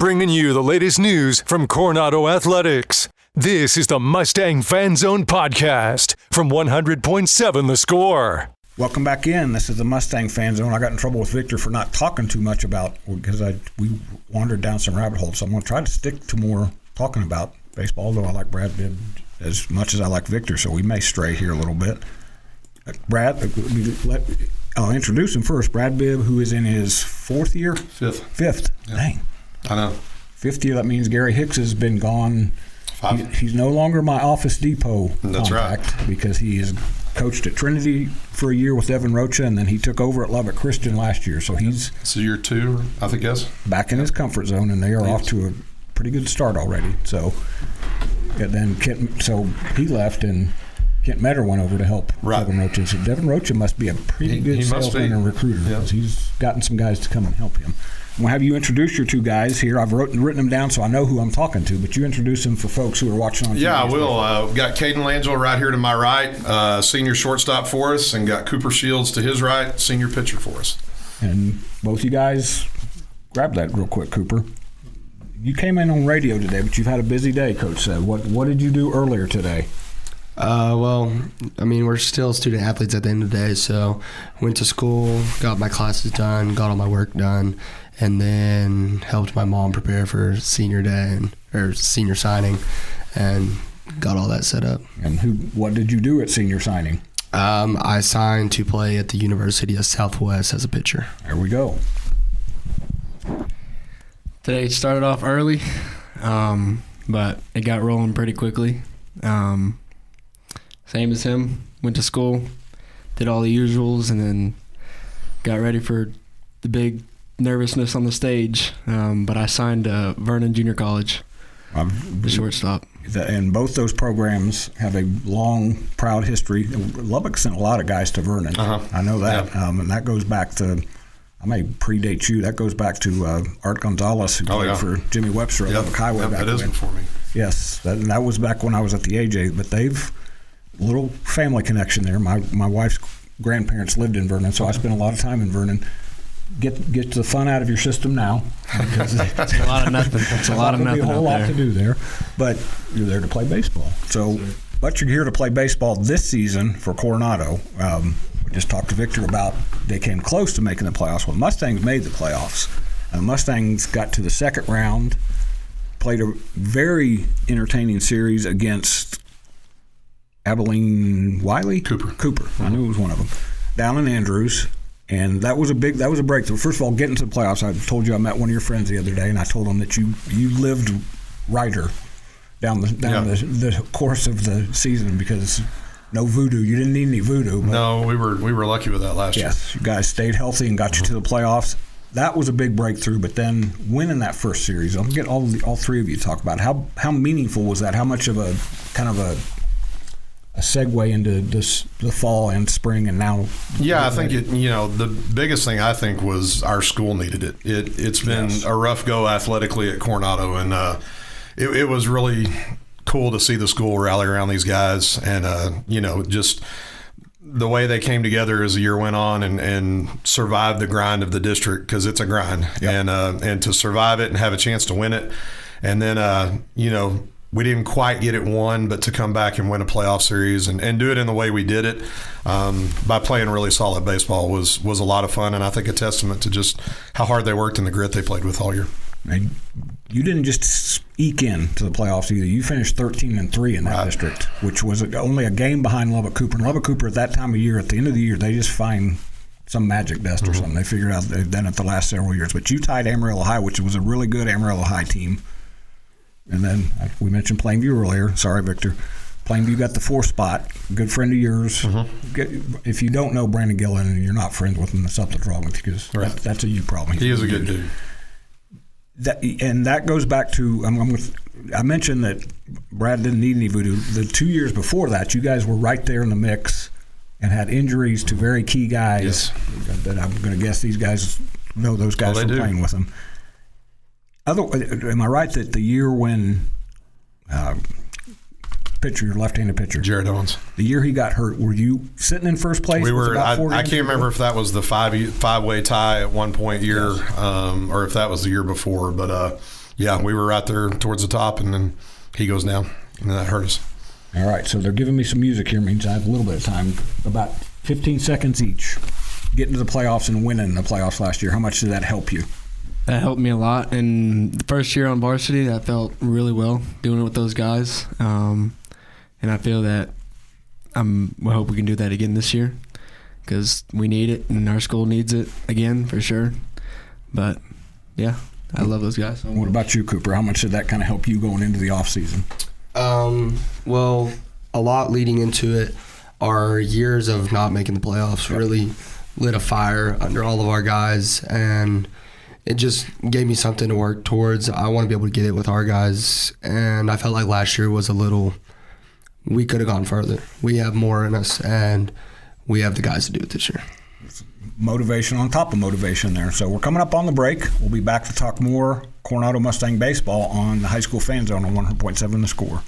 bringing you the latest news from Coronado Athletics. This is the Mustang Fan Zone podcast from 100.7 The Score. Welcome back in. This is the Mustang Fan Zone. I got in trouble with Victor for not talking too much about, because we wandered down some rabbit holes. So I'm going to try to stick to more talking about baseball, although I like Brad Bibb as much as I like Victor, so we may stray here a little bit. Brad, I'll introduce him first. Brad Bibb, who is in his fourth year? Fifth. Yeah. Dang. I know. Fifth year, that means Gary Hicks has been gone. He's no longer my Office Depot contact. Right. Because he has coached at Trinity for a year with Evan Rocha, and then he took over at Lubbock Christian last year. So he's year two, I think, yes. Back in his comfort zone, and they are off to a pretty good start already. So then he left, and Kent Metter went over to help Devin Rocha. So Devin Rocha must be a pretty good salesman and recruiter, because he's gotten some guys to come and help him. I'm going to have you introduce your two guys here. I've written them down so I know who I'm talking to, but you introduce them for folks who are watching on TV. Yeah, I will. We've got Caden Langell right here to my right, senior shortstop for us, and got Cooper Shields to his right, senior pitcher for us. And both you guys, grab that real quick, Cooper. You came in on radio today, but you've had a busy day, Coach said. What did you do earlier today? We're still student athletes at the end of the day, so went to school, got my classes done, got all my work done, and then helped my mom prepare for senior day or senior signing, and got all that set up. And what did you do at senior signing? I signed to play at the University of Southwest as a pitcher. There we go. Today started off early, but it got rolling pretty quickly. Same as him, went to school, did all the usuals, and then got ready for the big nervousness on the stage. But I signed to Vernon Junior College, the shortstop. And both those programs have a long, proud history. Lubbock sent a lot of guys to Vernon. I know that. Yeah. And that goes back to, I may predate you, that goes back to Art Gonzalez, who played for Jimmy Webster at Lubbock Highway back then. That is before me. Yes, that was back when I was at the AJ. But they've little family connection there. My wife's grandparents lived in Vernon, so I spent a lot of time in Vernon. Get the fun out of your system now, because it's a lot of nothing. It's a lot of nothing. A whole lot to do there, but you're there to play baseball. So, but you're here to play baseball this season for Coronado. We just talked to Victor about they came close to making the playoffs. Well, Mustangs made the playoffs. Mustangs got to the second round, played a very entertaining series against Abilene Wiley? Cooper. I knew it was one of them. Down in Andrews. And that was a breakthrough. First of all, getting to the playoffs, I told you I met one of your friends the other day, and I told him that you lived Ryder down the course of the season, because no voodoo. You didn't need any voodoo. No, we were lucky with that last year. Yes, you guys stayed healthy and got you to the playoffs. That was a big breakthrough, but then winning that first series, I'm going to get all three of you to talk about it. How meaningful was that? How much of a kind of a segue into the fall and spring and now? Yeah, I think the biggest thing I think was our school needed it. It's been a rough go athletically at Coronado, and it was really cool to see the school rally around these guys, and just the way they came together as the year went on and survived the grind of the district, because it's a grind. Yep. And to survive it and have a chance to win it, and then we didn't quite get it won, but to come back and win a playoff series and do it in the way we did it, by playing really solid baseball was a lot of fun, and I think a testament to just how hard they worked and the grit they played with all year. And you didn't just eke in to the playoffs either. You finished 13-3 in that district, which was only a game behind Lubbock Cooper. And Lubbock Cooper at that time of year, at the end of the year, they just find some magic dust or something. They figured out they've done it the last several years. But you tied Amarillo High, which was a really good Amarillo High team. And then we mentioned Plainview earlier. Sorry, Victor. Plainview got the 4th spot. Good friend of yours. If you don't know Brandon Gillen and you're not friends with him, something's wrong with you, because that's a you problem. He is a good dude. That goes back to I mentioned that Brad didn't need any voodoo. The 2 years before that, you guys were right there in the mix and had injuries to very key guys. Yes. That I'm going to guess these guys know those guys from playing with them. Am I right that the year when your left-handed pitcher, Jared Owens, the year he got hurt, were you sitting in first place? We were. I can't remember if that was the five-way tie at one point year, or if that was the year before. But Yeah, we were right there towards the top, and then he goes down, and that hurt us. All right, so they're giving me some music here. Means I have a little bit of time, about 15 seconds each. Getting to the playoffs and winning the playoffs last year, how much did that help you? That helped me a lot. And the first year on varsity, that felt really well, doing it with those guys. And I feel that I hope we can do that again this year because we need it, and our school needs it again for sure. But, yeah, I love those guys. What about you, Cooper? How much did that kind of help you going into the offseason? Well, a lot leading into it. Our years of not making the playoffs really lit a fire under all of our guys, and it just gave me something to work towards. I want to be able to get it with our guys, and I felt like last year was we could have gone further. We have more in us, and we have the guys to do it this year. Motivation on top of motivation there. So we're coming up on the break. We'll be back to talk more Coronado Mustang baseball on the High School Fan Zone on 100.7 The Score.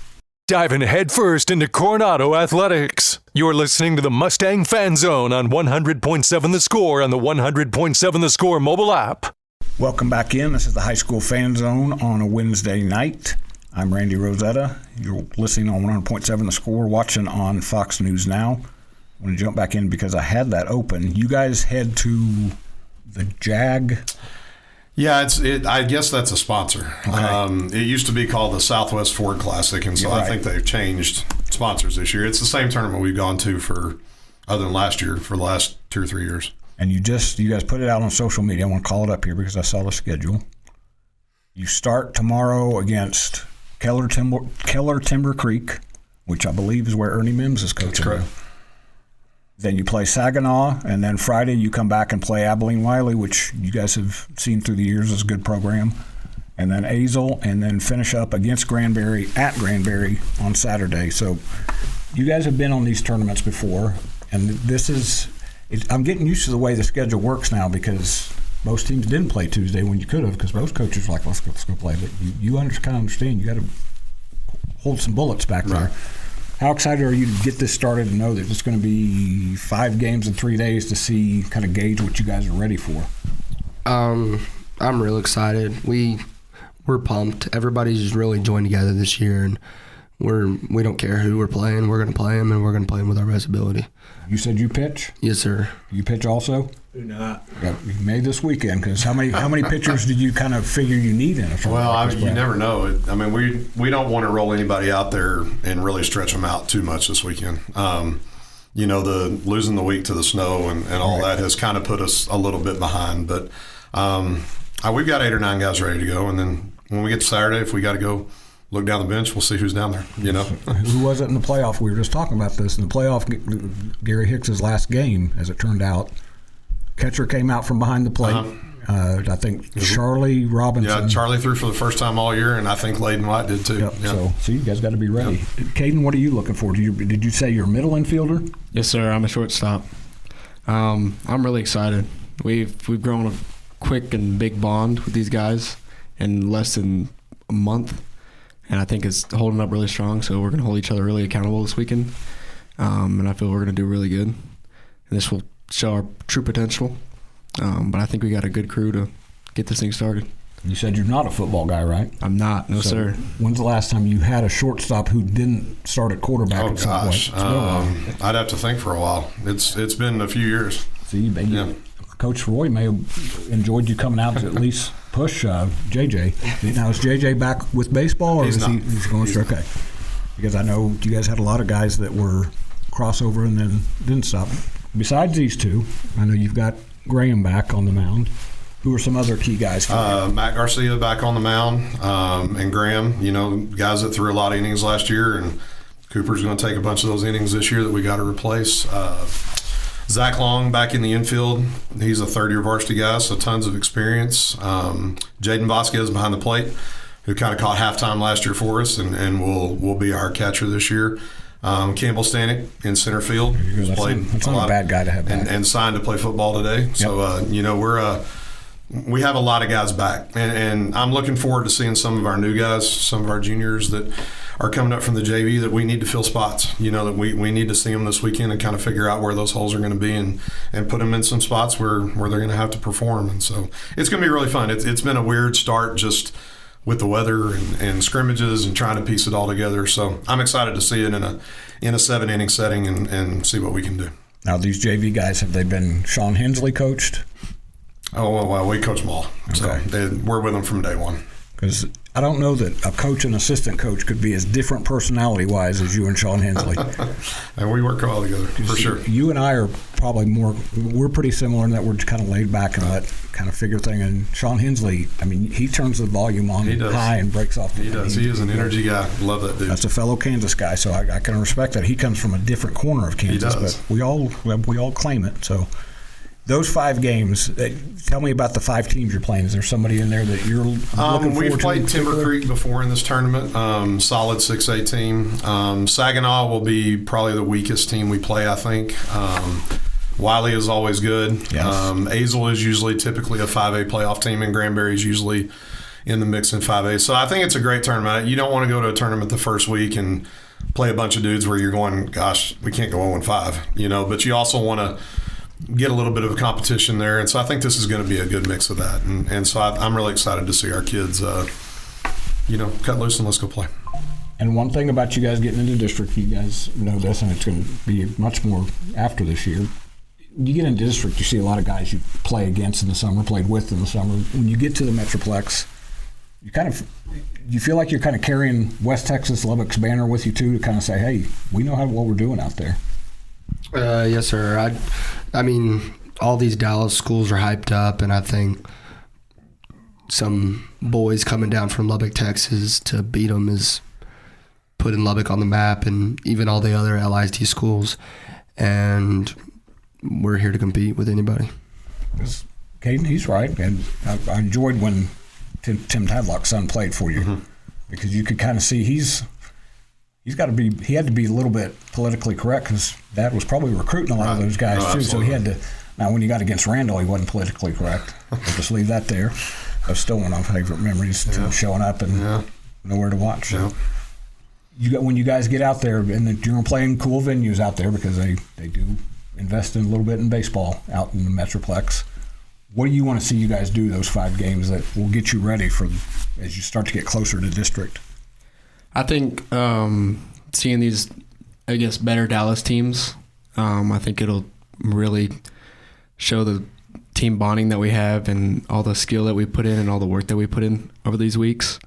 Diving headfirst into Coronado athletics. You're listening to the Mustang Fan Zone on 100.7 The Score on the 100.7 The Score mobile app. Welcome back in. This is the High School Fan Zone on a Wednesday night. I'm Randy Rosetta. You're listening on 100.7 The Score, watching on Fox News Now. I'm going to jump back in because I had that open. You guys head to the JAG. Yeah, I guess that's a sponsor. Okay. It used to be called the Southwest Ford Classic, and so I think they've changed sponsors this year. It's the same tournament we've gone to for, other than last year, for the last 2 or 3 years. And you guys put it out on social media. I want to call it up here because I saw the schedule. You start tomorrow against Keller Timber Creek, which I believe is where Ernie Mims is coaching. That's correct. Then you play Saginaw, and then Friday you come back and play Abilene Wiley, which you guys have seen through the years as a good program. And then Azle, and then finish up against Granbury at Granbury on Saturday. So you guys have been on these tournaments before, and I'm getting used to the way the schedule works now because most teams didn't play Tuesday when you could have because most coaches were like, let's go play. But you kind of understand you got to hold some bullets back there. How excited are you to get this started and know that it's going to be 5 games in 3 days to see, kind of gauge what you guys are ready for? I'm real excited. We're pumped. Everybody's just really joined together this year, and we don't care who we're playing. We're going to play them, and we're going to play them with our best ability. You said you pitch? Yes, sir. You pitch also? Do not. Yeah, you made this weekend because how many pitchers did you kind of figure you need in a tournament? Well, you never know. I mean, we don't want to roll anybody out there and really stretch them out too much this weekend. The losing the week to the snow and all that has kind of put us a little bit behind. But we've got 8 or 9 guys ready to go, and then when we get to Saturday, if we got to go look down the bench, we'll see who's down there. Who was it in the playoff? We were just talking about this in the playoff. Gary Hicks's last game, as it turned out. Catcher came out from behind the plate. I think Charlie Robinson. Yeah, Charlie threw for the first time all year, and I think Layden White did too. Yep. Yeah. So you guys got to be ready. Yep. Caden, what are you looking for? Did you say you're a middle infielder? Yes, sir. I'm a shortstop. I'm really excited. We've grown a quick and big bond with these guys in less than a month, and I think it's holding up really strong. So we're going to hold each other really accountable this weekend, and I feel we're going to do really good. And this will show our true potential, but I think we got a good crew to get this thing started. You said you're not a football guy, right? I'm not, no, sir. When's the last time you had a shortstop who didn't start at quarterback at some point? I'd have to think for a while. It's been a few years. See, Coach Roy may have enjoyed you coming out to at least push JJ. Now, is JJ back with baseball, or he's going straight? Okay. Because I know you guys had a lot of guys that were crossover and then didn't stop. Besides these two, I know you've got Graham back on the mound. Who are some other key guys for you? Matt Garcia back on the mound, and Graham, guys that threw a lot of innings last year, and Cooper's going to take a bunch of those innings this year that we got to replace. Zach Long back in the infield. He's a third-year varsity guy, so tons of experience. Jaden Vasquez behind the plate, who kind of caught halftime last year for us and will be our catcher this year. Campbell Stanek in center field. That's not a bad guy to have back. And signed to play football today. Yep. So, we have a lot of guys back. And I'm looking forward to seeing some of our new guys, some of our juniors that are coming up from the JV that we need to fill spots. That we need to see them this weekend and kind of figure out where those holes are going to be and put them in some spots where they're going to have to perform. And so it's going to be really fun. It's been a weird start just with the weather and scrimmages and trying to piece it all together. So I'm excited to see it in a 7-inning setting and see what we can do. Now, these JV guys, have they been Sean Hensley coached? Oh, well, we coach them all. Okay. So we're with them from day one. Because I don't know that a coach and assistant coach could be as different personality-wise as you and Sean Hensley. And we work well together, for sure. You and I are probably we're pretty similar in that we're kind of laid back and let kind of figure thing. And Sean Hensley, I mean, he turns the volume on high and breaks off. He does. He is an energy guy. Love that dude. That's a fellow Kansas guy, so I can respect that. He comes from a different corner of Kansas, but we all claim it. So those 5 games, tell me about the 5 teams you're playing. Is there somebody in there that you're looking forward to? We've played Timber Creek before in this tournament, solid 6A team. Saginaw will be probably the weakest team we play, I think. Wiley is always good. Yes. Azle is typically a 5A playoff team, and Granbury is usually in the mix in 5A. So I think it's a great tournament. You don't want to go to a tournament the first week and play a bunch of dudes where you're going, gosh, we can't go 0-5, but you also want to get a little bit of a competition there. And so I think this is going to be a good mix of that. And so I'm really excited to see our kids, cut loose and let's go play. And one thing about you guys getting into district, you guys know this, and it's going to be much more after this year. You get into district, you see a lot of guys you play against in the summer, played with in the summer. When you get to the Metroplex, you feel like you're kind of carrying West Texas, Lubbock's banner with you too, to kind of say, hey, we know what we're doing out there. Yes, sir. I mean, all these Dallas schools are hyped up, and I think some boys coming down from Lubbock, Texas to beat them is putting Lubbock on the map, and even all the other LISD schools. And we're here to compete with anybody. Caden, he's right. And I enjoyed when Tim Tadlock's son played for you, because you could kind of see he had to be a little bit politically correct, because Dad was probably recruiting a lot of those guys too. Absolutely. So he had to. Now, when you got against Randall, he wasn't politically correct. I'll just leave that there. That's still one of my favorite memories, showing up and nowhere to watch. So when you guys get out there, and you're playing cool venues out there, because they do invest in a little bit in baseball out in the Metroplex. What do you want to see you guys do those 5 games that will get you ready for as you start to get closer to district? I think seeing these, I guess, better Dallas teams, I think it'll really show the team bonding that we have and all the skill that we put in and all the work that we put in over these weeks.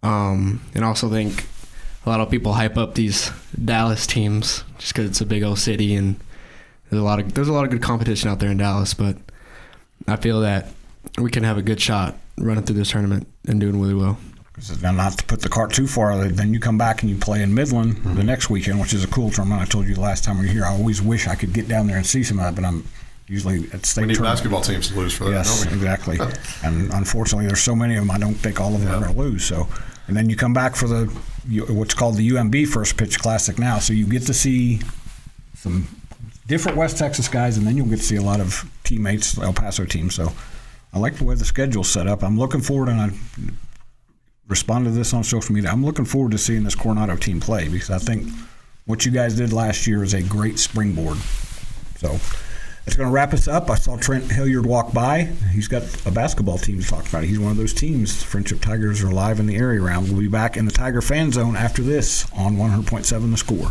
And I also think a lot of people hype up these Dallas teams just because it's a big old city and there's a lot of good competition out there in Dallas. But I feel that we can have a good shot running through this tournament and doing really well. Now, not to put the cart too far, then you come back and you play in Midland the next weekend, which is a cool tournament. I told you the last time we were here, I always wish I could get down there and see some of that, but I'm usually at state We need tournament. basketball teams to lose for that, yes, don't we? Exactly. And unfortunately, there's so many of them, I don't think all of them are going to lose. So, and then you come back for what's called the UMB First Pitch Classic now, so you get to see some different West Texas guys, and then you'll get to see a lot of teammates, El Paso teams. So I like the way the schedule's set up. I'm looking forward, and I responded to this on social media. I'm looking forward to seeing this Coronado team play, because I think what you guys did last year is a great springboard. So that's going to wrap us up. I saw Trent Hilliard walk by. He's got a basketball team to talk about. He's one of those teams. Friendship Tigers are live in the area round. We'll be back in the Tiger Fan Zone after this on 100.7 The Score.